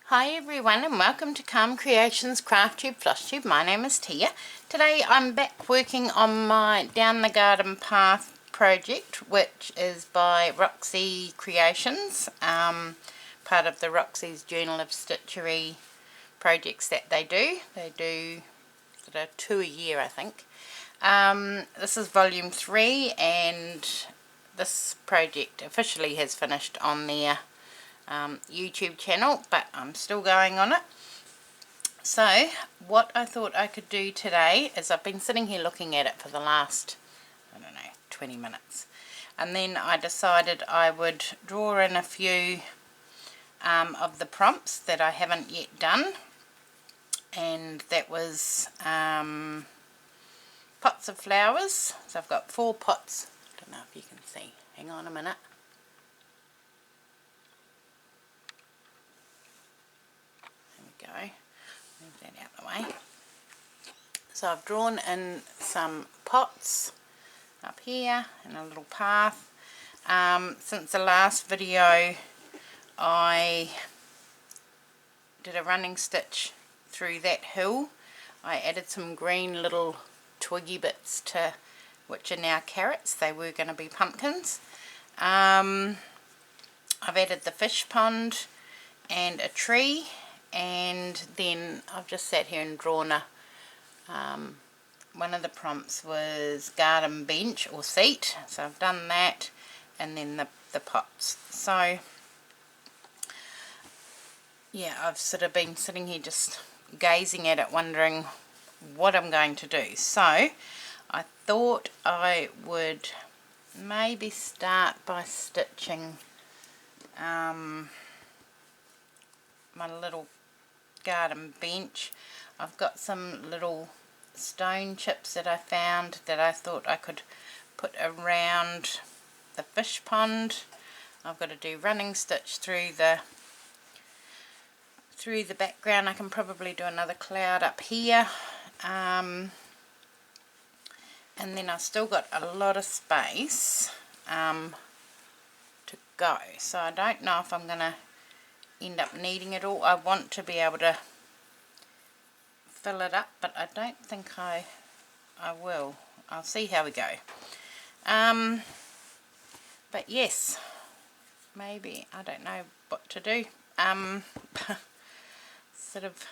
Hi everyone and welcome to Calm Creations Flosstube. My name is Tia. Today I'm back working on my Down the Garden Path project, which is by Roxy Creations, part of the Roxy's Journal of Stitchery projects that they do. They do sort of 2 a year, I think. This is volume 3 and this project officially has finished on their YouTube channel, but I'm still going on it. So what I thought I could do today is I've been sitting here looking at it for the last, I don't know, 20 minutes, and then I decided I would draw in a few of the prompts that I haven't yet done, and that was pots of flowers. So I've got 4 pots. I don't know if you can see, hang on a minute. Go, move that out of the way. So I've drawn in some pots up here and a little path. Since the last video I did a running stitch through that hill. I added some green little twiggy bits to which are now carrots. They were going to be pumpkins. I've added the fish pond and a tree. And then I've just sat here and drawn a, one of the prompts was garden bench or seat, so I've done that, and then the pots. So yeah, I've sort of been sitting here just gazing at it, wondering what I'm going to do. So I thought I would maybe start by stitching my little garden bench. I've got some little stone chips that I found that I thought I could put around the fish pond. I've got to do running stitch through the background. I can probably do another cloud up here, and then I've still got a lot of space to go, so I don't know if I'm going to end up needing it all. I want to be able to fill it up, but I don't think I will. I'll see how we go. But yes, maybe, I don't know what to do. Sort of,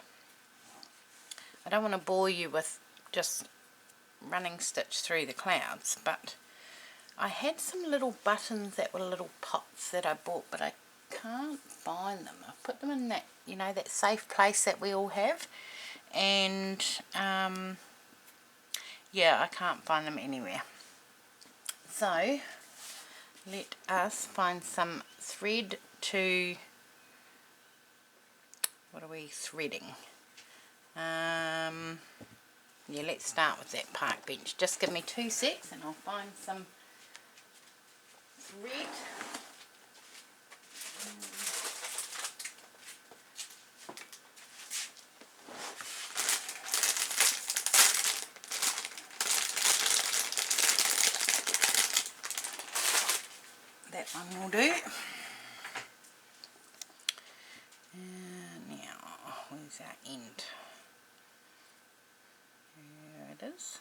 I don't want to bore you with just running stitch through the clouds, but I had some little buttons that were little pots that I bought, but I can't find them. I've put them in that, you know, that safe place that we all have, and yeah, I can't find them anywhere. So let us find some thread to, what are we threading? Yeah, let's start with that park bench. Just give me 2 secs and I'll find some thread. That one will do. Now, where's our end? There it is.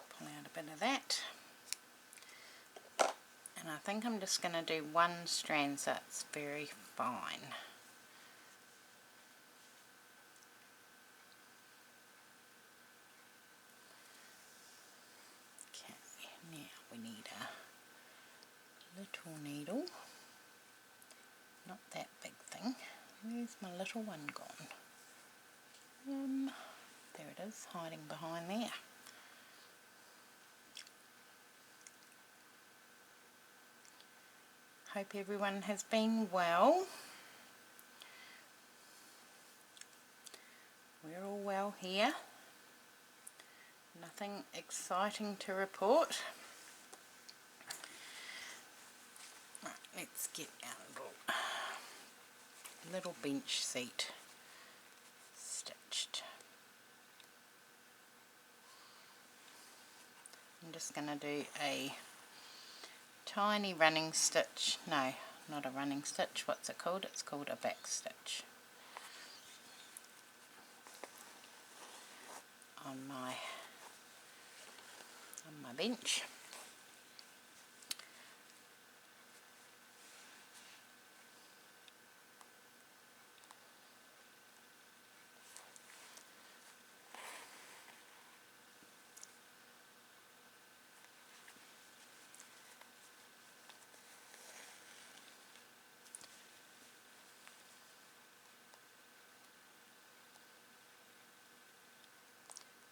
Pull out a bit of that. And I think I'm just going to do 1 strand so it's very fine. Now we need a little needle, not that big thing. Where's my little one gone? There it is, hiding behind there. Hope everyone has been well. We're all well here. Nothing exciting to report. Right, let's get our little bench seat stitched. I'm just going to do a tiny running stitch, no, not a running stitch, what's it called? It's called a back stitch on my bench.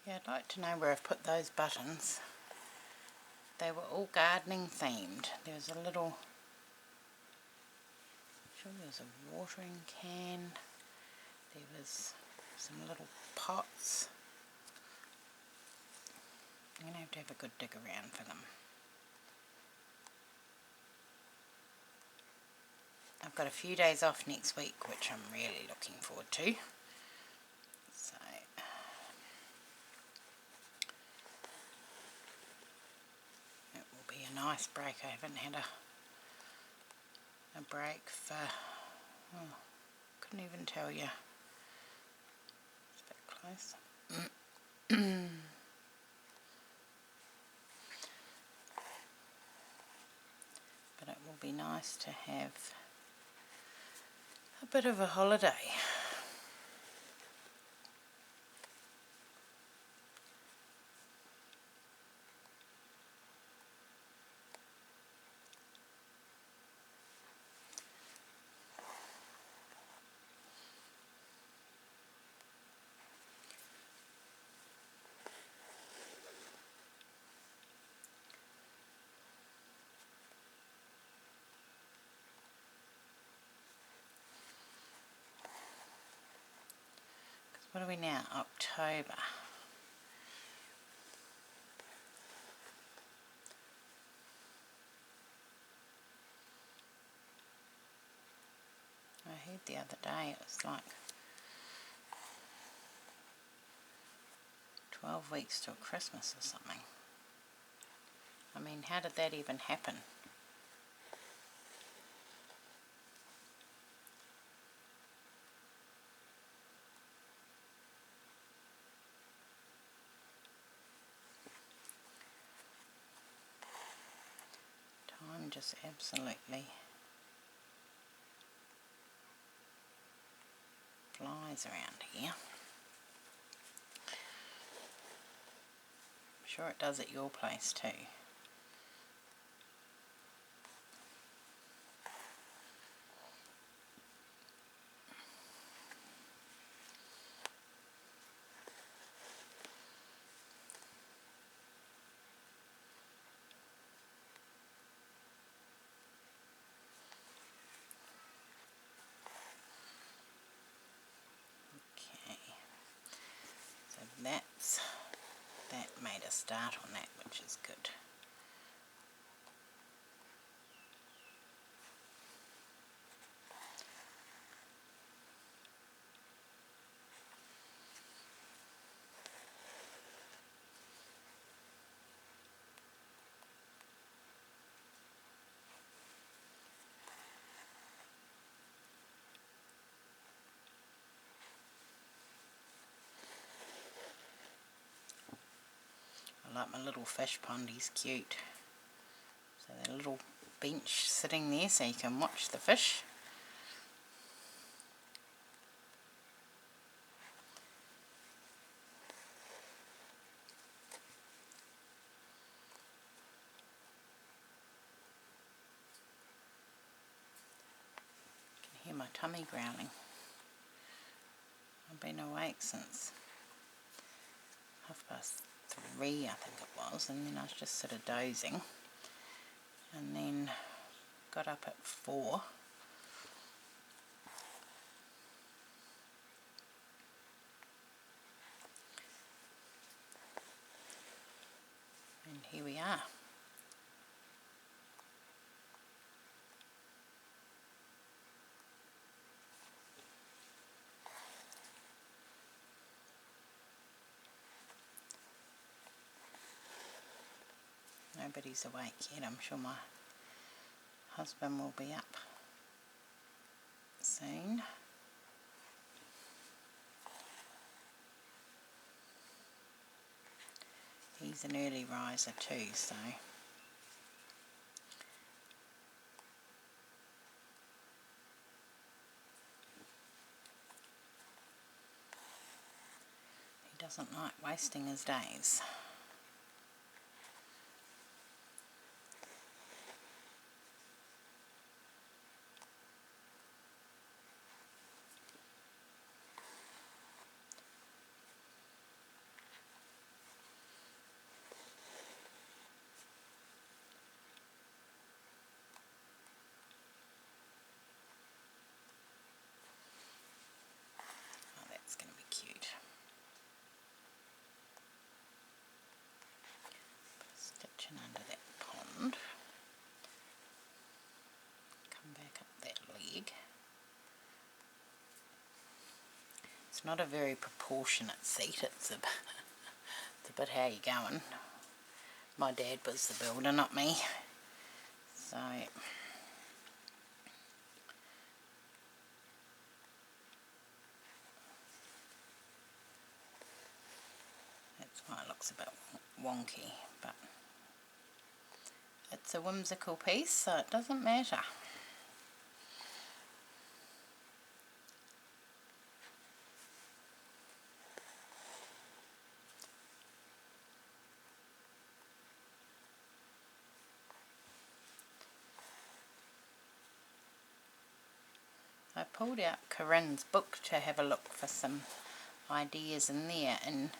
Yeah, I'd like to know where I've put those buttons. They were all gardening themed. There was a little, sure there was a watering can, there was some little pots. I'm going to have a good dig around for them. I've got a few days off next week, which I'm really looking forward to. So it will be a nice break. I haven't had a break for, oh, couldn't even tell you. It's a bit close. But it will be nice to have a bit of a holiday. What are we now? October. I heard the other day it was like 12 weeks till Christmas or something. I mean, how did that even happen? Time just absolutely flies around here. I'm sure it does at your place too. So that made a start on that, which is good. I like my little fish pond, he's cute. So that little bench sitting there so you can watch the fish. You can hear my tummy growling. I've been awake since 3:30 I think it was, and then I was just sort of dozing, and then got up at 4. And here we are. Nobody's awake yet. I'm sure my husband will be up soon. He's an early riser too, so he doesn't like wasting his days. It's going to be cute. Put a stitch in under that pond. Come back up that leg. It's not a very proportionate seat. It's a bit how you going. My dad was the builder, not me. So that's why it looks a bit wonky, but it's a whimsical piece, so it doesn't matter. I pulled out Corinne's book to have a look for some ideas in there, and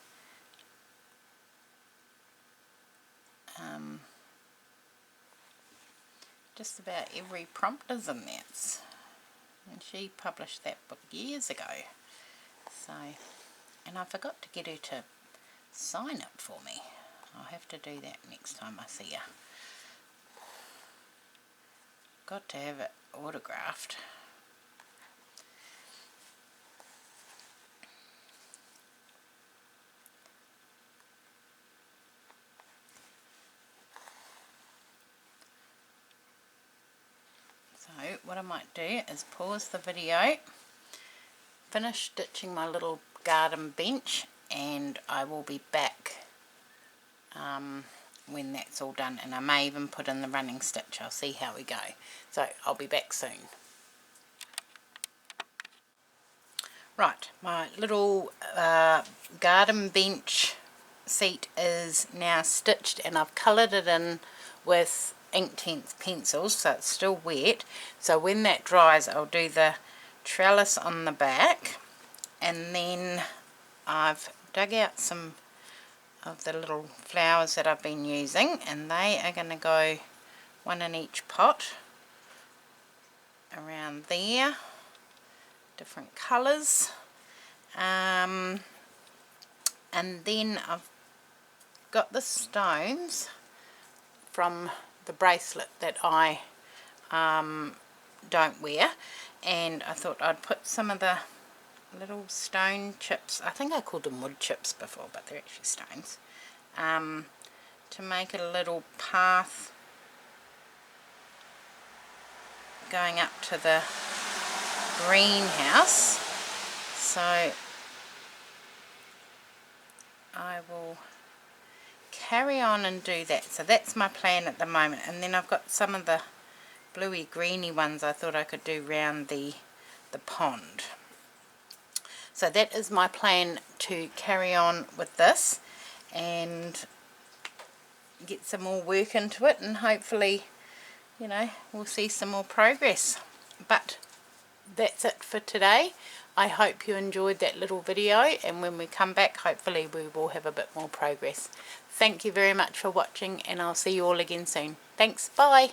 just about every prompt is in there. And she published that book years ago. So, and I forgot to get her to sign it for me. I'll have to do that next time I see her. Got to have it autographed. So what I might do is pause the video, finish stitching my little garden bench, and I will be back when that's all done, and I may even put in the running stitch. I'll see how we go. So I'll be back soon. Right, my little garden bench seat is now stitched, and I've coloured it in with Inktense pencils, so it's still wet. So when that dries, I'll do the trellis on the back, and then I've dug out some of the little flowers that I've been using, and they are going to go one in each pot around there, different colours, and then I've got the stones from the bracelet that I don't wear, and I thought I'd put some of the little stone chips, I think I called them wood chips before, but they're actually stones, to make a little path going up to the greenhouse. So I will carry on and do that. So that's my plan at the moment, and then I've got some of the bluey greeny ones I thought I could do round the pond. So that is my plan, to carry on with this and get some more work into it, and hopefully, you know, we'll see some more progress. But that's it for today. I hope you enjoyed that little video, and when we come back, hopefully we will have a bit more progress. Thank you very much for watching, and I'll see you all again soon. Thanks, bye.